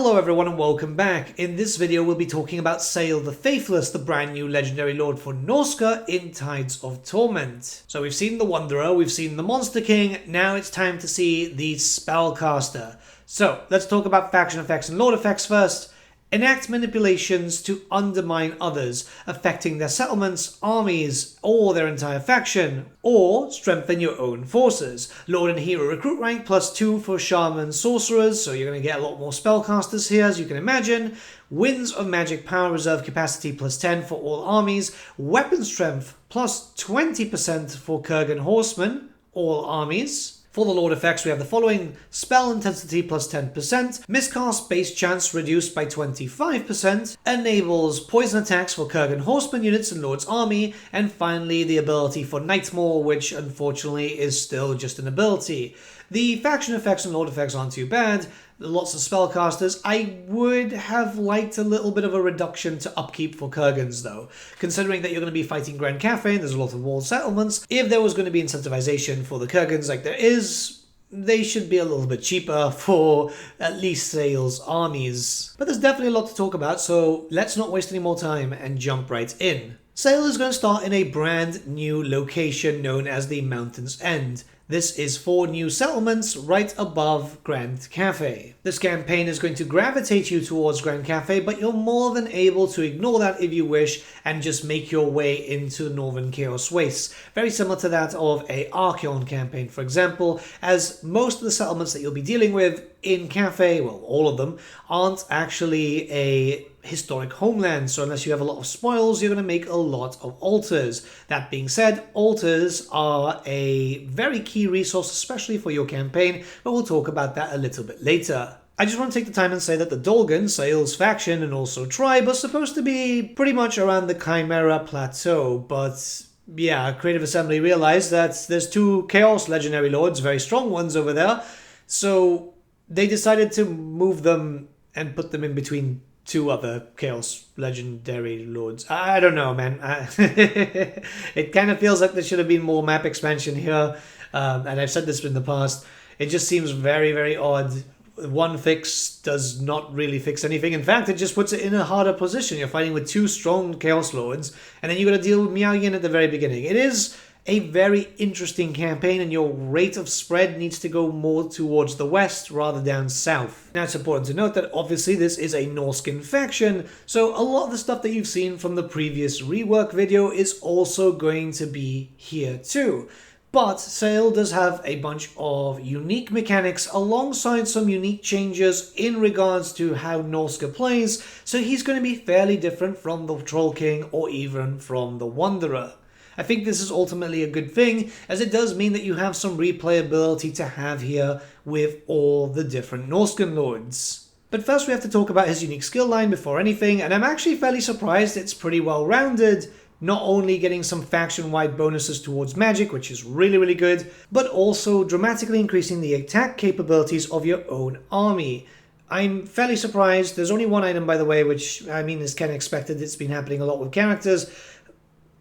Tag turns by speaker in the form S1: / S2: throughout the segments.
S1: Hello everyone and welcome back. In this video we'll be talking about SAYL the Faithless, the brand new legendary lord for NORSCA in Tides of Torment. So we've seen the Wanderer, we've seen the Monster King, now it's time to see the Spellcaster. So let's talk about faction effects and lord effects first. Enact manipulations to undermine others, affecting their settlements, armies, or their entire faction, or strengthen your own forces. Lord and Hero recruit rank +2 for Shaman Sorcerers, so you're going to get a lot more spellcasters here as you can imagine. Winds of Magic Power Reserve Capacity +10 for all armies. Weapon Strength +20% for Kurgan Horsemen, all armies. For the Lord effects, we have the following: Spell Intensity +10%, Miscast Base Chance reduced by 25%, enables Poison Attacks for Kurgan Horseman units and Lord's Army, and finally the ability for Nightmare, which unfortunately is still just an ability. The faction effects and Lord effects aren't too bad. Lots of spellcasters. I would have liked a little bit of a reduction to upkeep for Kurgans though. Considering that you're going to be fighting Grand Cafe and there's a lot of walled settlements, if there was going to be incentivization for the Kurgans like there is, they should be a little bit cheaper for at least SAYL's armies. But there's definitely a lot to talk about, so let's not waste any more time and jump right in. SAYL is going to start in a brand new location known as the Mountain's End. This is 4 new settlements right above Grand Cafe. This campaign is going to gravitate you towards Grand Cafe, but you're more than able to ignore that if you wish and just make your way into Northern Chaos Wastes. Very similar to that of a Archeon campaign, for example, as most of the settlements that you'll be dealing with in Cafe, well, all of them, aren't actually a historic homeland, so unless you have a lot of spoils, you're going to make a lot of altars. That being said, altars are a very key resource, especially for your campaign, but we'll talk about that a little bit later. I just want to take the time and say that the Dolgan, SAYL's faction, and also tribe are supposed to be pretty much around the Chimera Plateau, but yeah, Creative Assembly realized that there's 2 Chaos Legendary Lords, very strong ones over there, so they decided to move them and put them in between 2 other Chaos Legendary Lords. I don't know, man. It kind of feels like there should have been more map expansion here, and I've said this in the past. It just seems very, very odd. One fix does not really fix anything. In fact, it just puts it in a harder position. You're fighting with 2 strong Chaos Lords, and then you got to deal with Miao Yin at the very beginning. It is a very interesting campaign, and your rate of spread needs to go more towards the west rather down south. Now, it's important to note that obviously this is a Norscan faction, so a lot of the stuff that you've seen from the previous rework video is also going to be here too. But SAYL does have a bunch of unique mechanics alongside some unique changes in regards to how Norsca plays, so he's going to be fairly different from the Troll King or even from the Wanderer. I think this is ultimately a good thing, as it does mean that you have some replayability to have here with all the different Norscan lords. But first we have to talk about his unique skill line before anything, and I'm actually fairly surprised it's pretty well rounded. Not only getting some faction-wide bonuses towards magic, which is really, really good, but also dramatically increasing the attack capabilities of your own army. I'm fairly surprised. There's only one item, by the way, which, I mean, is kind of expected. It's been happening a lot with characters.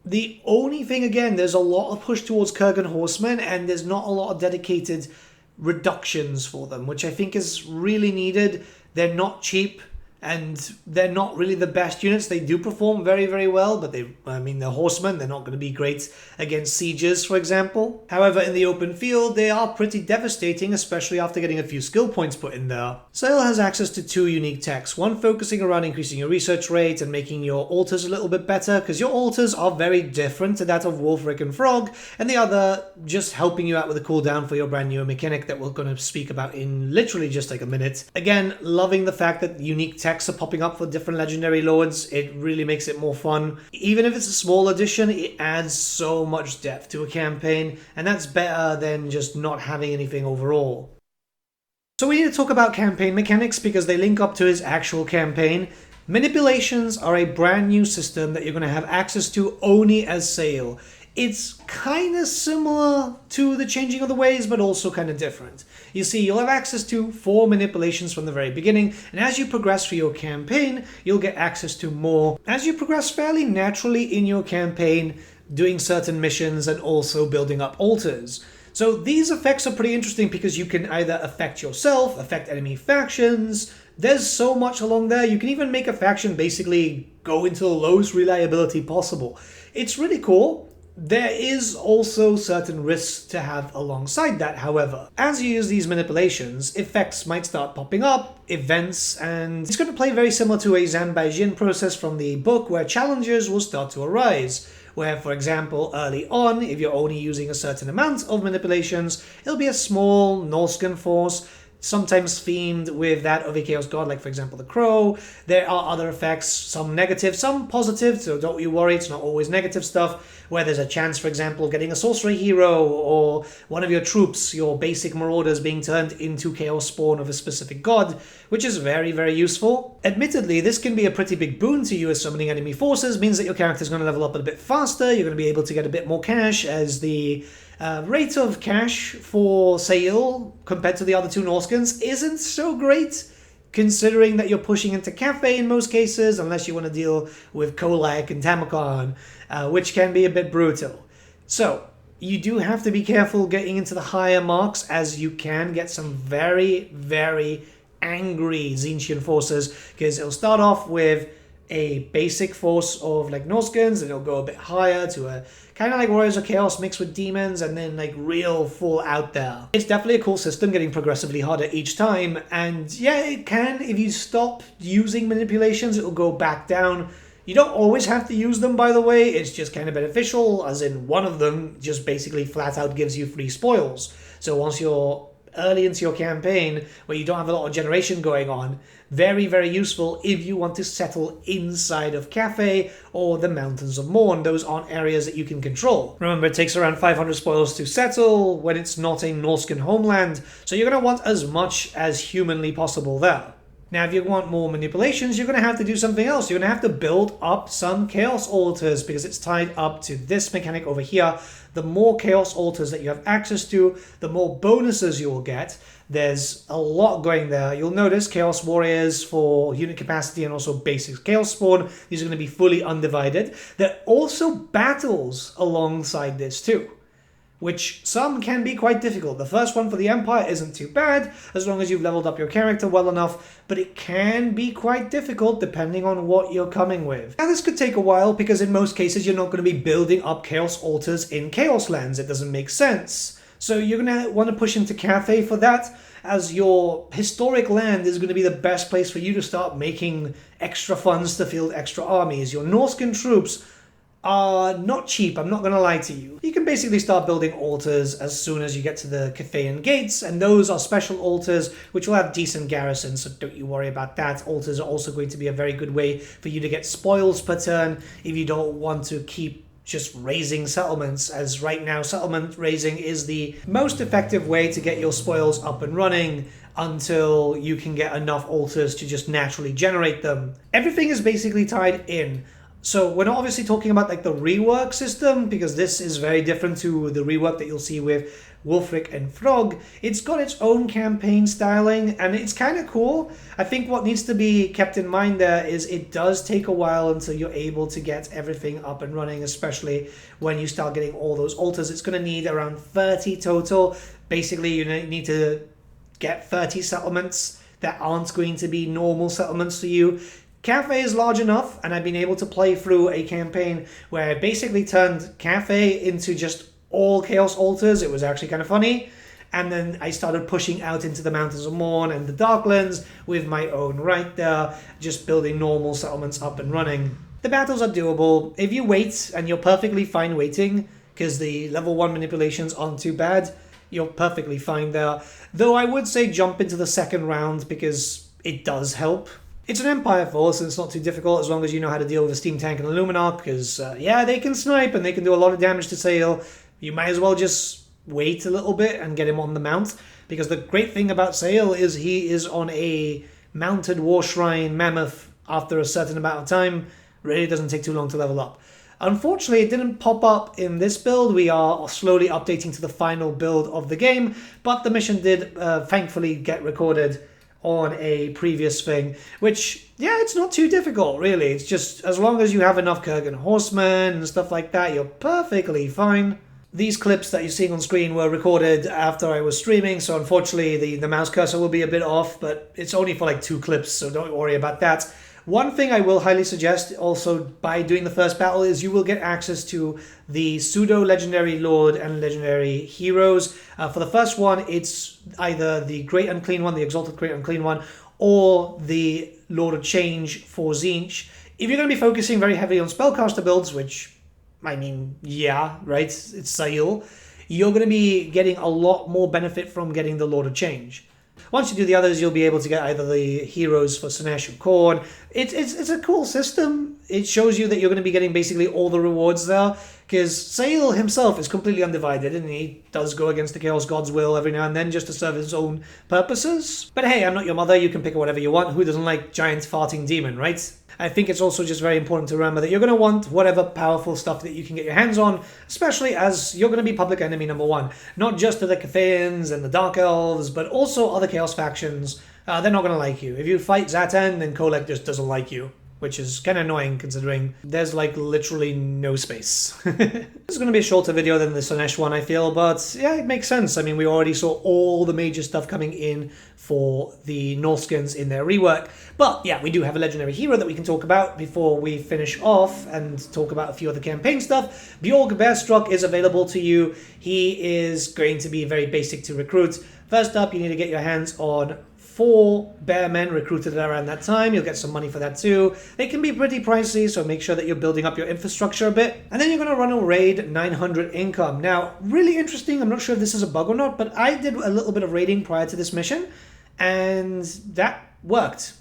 S1: The only thing, again, there's a lot of push towards Kurgan Horsemen, and there's not a lot of dedicated reductions for them, which I think is really needed. They're not cheap, and they're not really the best units. They do perform very, very well, but they're horsemen. They're not going to be great against sieges, for example. However, in the open field, they are pretty devastating, especially after getting a few skill points put in there. SAYL has access to 2 unique techs, one focusing around increasing your research rate and making your altars a little bit better, because your altars are very different to that of Wolf, Rick, and Frog, and the other just helping you out with a cooldown for your brand new mechanic that we're going to speak about in literally just like a minute. Again, loving the fact that unique techs are popping up for different legendary lords. It really makes it more fun. Even if it's a small addition, it adds so much depth to a campaign, and that's better than just not having anything overall. So we need to talk about campaign mechanics because they link up to his actual campaign. Manipulations are a brand new system that you're going to have access to only as SAYL. It's kind of similar to the Changing of the Ways, but also kind of different. You see, you'll have access to 4 manipulations from the very beginning, and as you progress through your campaign, you'll get access to more. As you progress fairly naturally in your campaign, doing certain missions and also building up altars. So these effects are pretty interesting because you can either affect yourself, affect enemy factions. There's so much along there. You can even make a faction basically go into the lowest reliability possible. It's really cool. There is also certain risks to have alongside that, however. As you use these manipulations, effects might start popping up, events, and it's going to play very similar to a Zanbaijin process from the book where challenges will start to arise. Where, for example, early on, if you're only using a certain amount of manipulations, it'll be a small Norscan force, sometimes themed with that of a Chaos God, like for example the Crow. There are other effects, some negative, some positive, so don't you worry, it's not always negative stuff, where there's a chance, for example, of getting a sorcery hero, or one of your troops, your basic marauders, being turned into Chaos Spawn of a specific god, which is very, very useful. Admittedly, this can be a pretty big boon to you as summoning enemy forces, means that your character is going to level up a bit faster, you're going to be able to get a bit more cash, as the rate of cash for SAYL compared to the other two Norscans isn't so great, considering that you're pushing into Cafe in most cases, unless you want to deal with Kolak and Tamakon, which can be a bit brutal. So, you do have to be careful getting into the higher marks, as you can get some very, very angry Tzeentchian forces, because it'll start off with a basic force of like Norscans, and it'll go a bit higher to a kind of like Warriors of Chaos mixed with demons, and then like real full out there. It's definitely a cool system, getting progressively harder each time, and yeah, it can, if you stop using manipulations, it'll go back down. You don't always have to use them, by the way, it's just kind of beneficial, as in one of them just basically flat out gives you free spoils. So once you're early into your campaign, where you don't have a lot of generation going on, very, very useful if you want to settle inside of Cafe or the Mountains of Morn. Those aren't areas that you can control. Remember, it takes around 500 spoils to settle when it's not a Norscan homeland, so you're going to want as much as humanly possible there. Now, if you want more manipulations, you're going to have to do something else. You're going to have to build up some Chaos Altars, because it's tied up to this mechanic over here. The more Chaos Altars that you have access to, the more bonuses you will get. There's a lot going there. You'll notice Chaos Warriors for unit capacity and also basic Chaos Spawn. These are going to be fully undivided. There are also battles alongside this too, which some can be quite difficult. The first one for the Empire isn't too bad, as long as you've leveled up your character well enough, but it can be quite difficult depending on what you're coming with. Now, this could take a while, because in most cases you're not going to be building up Chaos Altars in Chaos Lands. It doesn't make sense. So you're going to want to push into Cathay for that, as your historic land is going to be the best place for you to start making extra funds to field extra armies. Your Norscan troops are not cheap, I'm not going to lie to you. You can basically start building altars as soon as you get to the Cathayan gates, and those are special altars which will have decent garrisons, so don't you worry about that. Altars are also going to be a very good way for you to get spoils per turn if you don't want to keep just raising settlements, as right now settlement raising is the most effective way to get your spoils up and running until you can get enough altars to just naturally generate them. Everything is basically tied in. So we're not obviously talking about like the rework system, because this is very different to the rework that you'll see with Wulfric and Throg. It's got its own campaign styling, and it's kind of cool. I think what needs to be kept in mind there is it does take a while until you're able to get everything up and running, especially when you start getting all those altars. It's going to need around 30 total. Basically, you need to get 30 settlements that aren't going to be normal settlements for you. Cafe is large enough, and I've been able to play through a campaign where I basically turned Cafe into just all Chaos Altars. It was actually kind of funny. And then I started pushing out into the Mountains of Morn and the Darklands with my own right there, just building normal settlements up and running. The battles are doable. If you wait, and you're perfectly fine waiting, because the level 1 manipulations aren't too bad, you're perfectly fine there. Though I would say jump into the second round, because it does help. It's an Empire force, and it's not too difficult as long as you know how to deal with a Steam Tank and a Luminarch, because, yeah, they can snipe and they can do a lot of damage to SAYL. You might as well just wait a little bit and get him on the mount, because the great thing about SAYL is he is on a mounted War Shrine Mammoth after a certain amount of time. Really doesn't take too long to level up. Unfortunately, it didn't pop up in this build. We are slowly updating to the final build of the game, but the mission did thankfully get recorded on a previous thing, which, yeah, it's not too difficult, really. It's just, as long as you have enough Kurgan horsemen and stuff like that, you're perfectly fine. These clips that you're seeing on screen were recorded after I was streaming, so unfortunately the mouse cursor will be a bit off, but it's only for like 2 clips, so don't worry about that. One thing I will highly suggest also by doing the first battle is you will get access to the pseudo-legendary lord and legendary heroes. For the first one, it's either the Great Unclean one, the Exalted Great Unclean one, or the Lord of Change for Tzeentch. If you're going to be focusing very heavily on spellcaster builds, which, I mean, yeah, right, it's SAYL, you're going to be getting a lot more benefit from getting the Lord of Change. Once you do the others, you'll be able to get either the heroes for Sinesh or Khorne. It's a cool system. It shows you that you're going to be getting basically all the rewards there, because SAYL himself is completely undivided, and he does go against the Chaos God's will every now and then just to serve his own purposes. But hey, I'm not your mother. You can pick whatever you want. Who doesn't like giant farting demon, right? I think it's also just very important to remember that you're going to want whatever powerful stuff that you can get your hands on, especially as you're going to be public enemy number 1. Not just to the Cathayans and the Dark Elves, but also other Chaos factions. They're not going to like you. If you fight Zatan, then Kolek just doesn't like you, which is kind of annoying considering there's like literally no space. This is going to be a shorter video than the Sinesh one, I feel, but yeah, it makes sense. I mean, we already saw all the major stuff coming in for the Norskans in their rework. But yeah, we do have a legendary hero that we can talk about before we finish off and talk about a few other campaign stuff. Beorg Bearstruck is available to you. He is going to be very basic to recruit. First up, you need to get your hands on 4 bear men recruited around that time. You'll get some money for that too. They can be pretty pricey, so make sure that you're building up your infrastructure a bit. And then you're going to run a raid 900 income. Now, really interesting, I'm not sure if this is a bug or not, but I did a little bit of raiding prior to this mission, and that worked,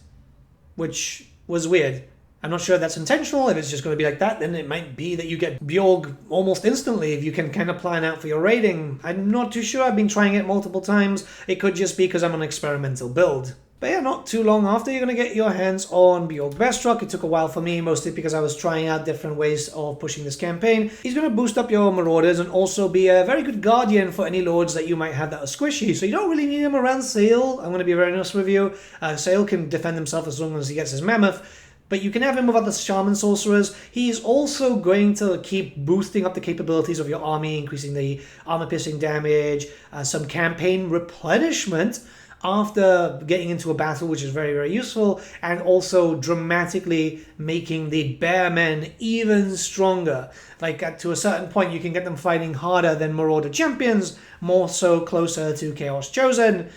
S1: which was weird. I'm not sure if that's intentional. If it's just going to be like that, then it might be that you get Beorg almost instantly if you can kind of plan out for your raiding. I'm not too sure. I've been trying it multiple times. It could just be because I'm an experimental build. But yeah, not too long after, you're going to get your hands on Beorg Bearstruck. It took a while for me, mostly because I was trying out different ways of pushing this campaign. He's going to boost up your marauders and also be a very good guardian for any lords that you might have that are squishy. So you don't really need him around SAYL. I'm going to be very honest with you. SAYL can defend himself as long as he gets his mammoth. But you can have him with other Shaman Sorcerers. He's also going to keep boosting up the capabilities of your army, increasing the armor-piercing damage, some campaign replenishment after getting into a battle, which is very, very useful, and also dramatically making the Bearmen even stronger. Like, to a certain point, you can get them fighting harder than Marauder Champions, more so closer to Chaos Chosen.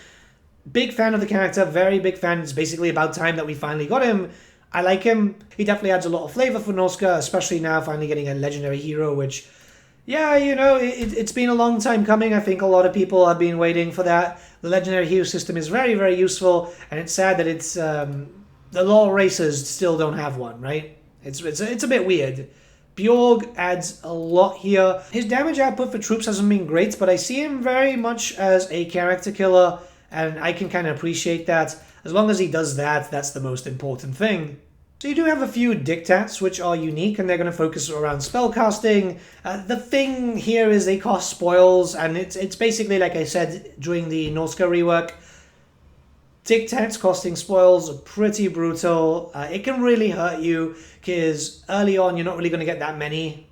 S1: Big fan of the character, very big fan. It's basically about time that we finally got him. I like him. He definitely adds a lot of flavor for NORSCA, especially now finally getting a legendary hero, which, yeah, you know, it's been a long time coming. I think a lot of people have been waiting for that. The legendary hero system is very, very useful, and it's sad that it's the lower races still don't have one, right? It's a bit weird. Beorg adds a lot here. His damage output for troops hasn't been great, but I see him very much as a character killer, and I can kind of appreciate that. As long as he does that, that's the most important thing. So you do have a few dictats which are unique, and they're going to focus around spellcasting. The thing here is they cost spoils, and it's basically, like I said during the NORSCA rework, dictats costing spoils are pretty brutal. It can really hurt you, because early on you're not really going to get that many.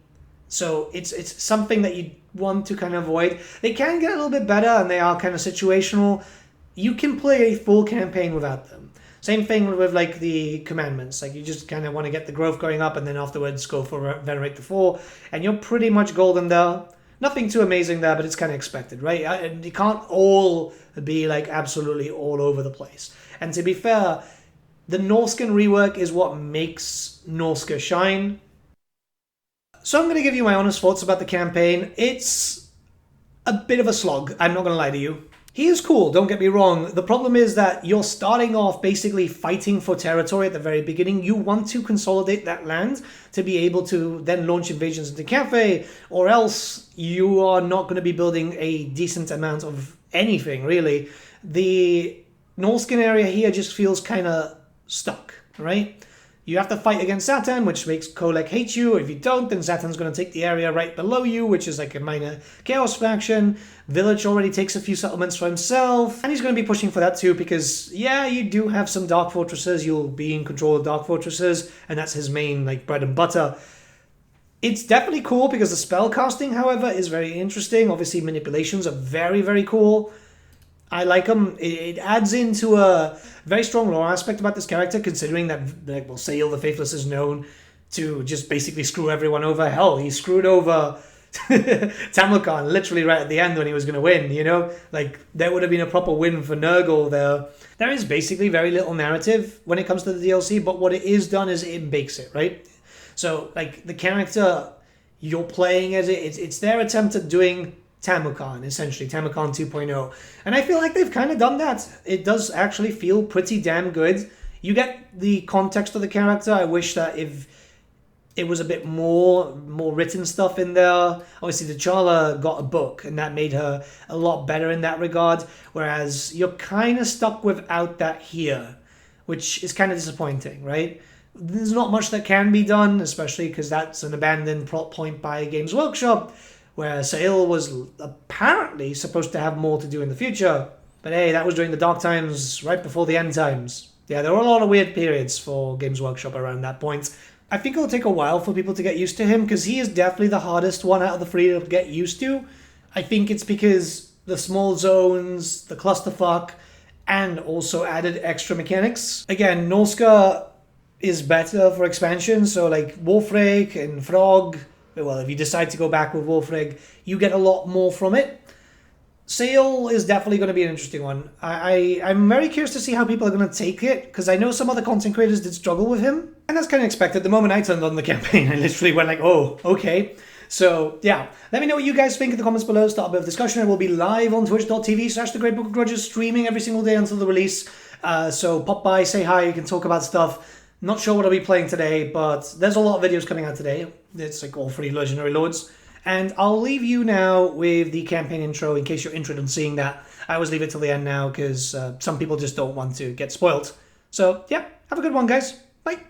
S1: So it's something that you want to kind of avoid. They can get a little bit better, and they are kind of situational. You can play a full campaign without them. Same thing with like the commandments. Like you just kind of want to get the growth going up and then afterwards go for Venerate the Four. And you're pretty much golden there. Nothing too amazing there, but it's kind of expected, right? And you can't all be like absolutely all over the place. And to be fair, the Norscan rework is what makes NORSCA shine. So I'm going to give you my honest thoughts about the campaign. It's a bit of a slog. I'm not going to lie to you. He is cool, don't get me wrong. The problem is that you're starting off basically fighting for territory at the very beginning. You want to consolidate that land to be able to then launch invasions into Cathay, or else you are not going to be building a decent amount of anything, really. The Norscan area here just feels kind of stuck, right? You have to fight against Zatan, which makes Kolek hate you. If you don't, then Zatan's going to take the area right below you, which is like a minor Chaos faction. Village already takes a few settlements for himself. And he's going to be pushing for that too, because, yeah, you do have some Dark Fortresses. You'll be in control of Dark Fortresses, and that's his main, like, bread and butter. It's definitely cool because the spell casting, however, is very interesting. Obviously, manipulations are very, very cool. I like them. It adds into a very strong lore aspect about this character, considering that, like, well, SAYL the Faithless is known to just basically screw everyone over. Hell, he screwed over Tamerlane literally right at the end when he was going to win, you know? Like, there would have been a proper win for Nurgle there. There is basically very little narrative when it comes to the DLC, but what it is done is it bakes it, right? So, like, the character you're playing as it's their attempt at doing Tamerlane, essentially, Tamerlane 2.0. And I feel like they've kind of done that. It does actually feel pretty damn good. You get the context of the character. I wish that if it was a bit more written stuff in there. Obviously, T'Challa got a book, and that made her a lot better in that regard, whereas you're kind of stuck without that here, which is kind of disappointing, right? There's not much that can be done, especially because that's an abandoned plot point by Games Workshop, where SAYL was apparently supposed to have more to do in the future. But hey, that was during the Dark Times, right before the End Times. Yeah, there were a lot of weird periods for Games Workshop around that point. I think it'll take a while for people to get used to him, because he is definitely the hardest one out of the three to get used to. I think it's because the small zones, the clusterfuck, and also added extra mechanics. Again, NORSCA is better for expansion, so like Wolfreg and Frog, well, if you decide to go back with Wolfreg, you get a lot more from it. SAYL is definitely going to be an interesting one. I'm very curious to see how people are going to take it, because I know some other content creators did struggle with him, and that's kind of expected. The moment I turned on the campaign, I literally went like, oh, okay. So, yeah, let me know what you guys think in the comments below. Start a bit of discussion. I will be live on twitch.tv/thegreatbookofgrudges, streaming every single day until the release. So pop by, say hi, you can talk about stuff. Not sure what I'll be playing today, but there's a lot of videos coming out today. It's like all 3 Legendary Lords. And I'll leave you now with the campaign intro in case you're interested in seeing that. I always leave it till the end now because some people just don't want to get spoiled. So, yeah, have a good one, guys. Bye.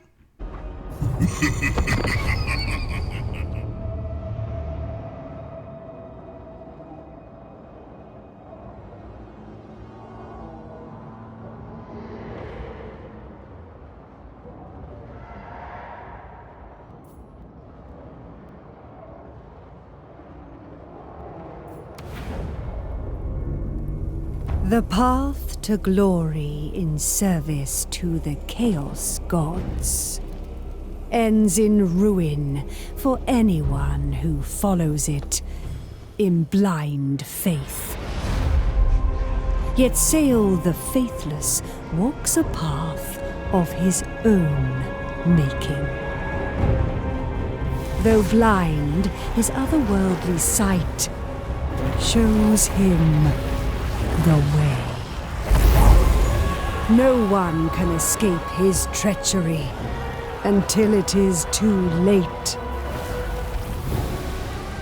S2: The path to glory in service to the Chaos Gods ends in ruin for anyone who follows it in blind faith. Yet SAYL the Faithless walks a path of his own making. Though blind, his otherworldly sight shows him the way. No one can escape his treachery until it is too late.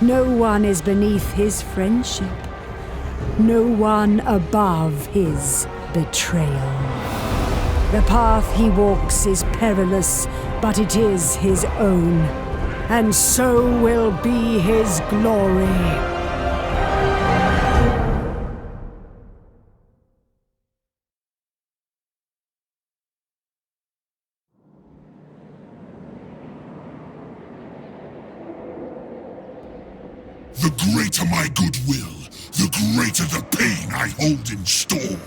S2: No one is beneath his friendship. No one above his betrayal. The path he walks is perilous, but it is his own, and so will be his glory.
S3: The greater my goodwill, the greater the pain I hold in store.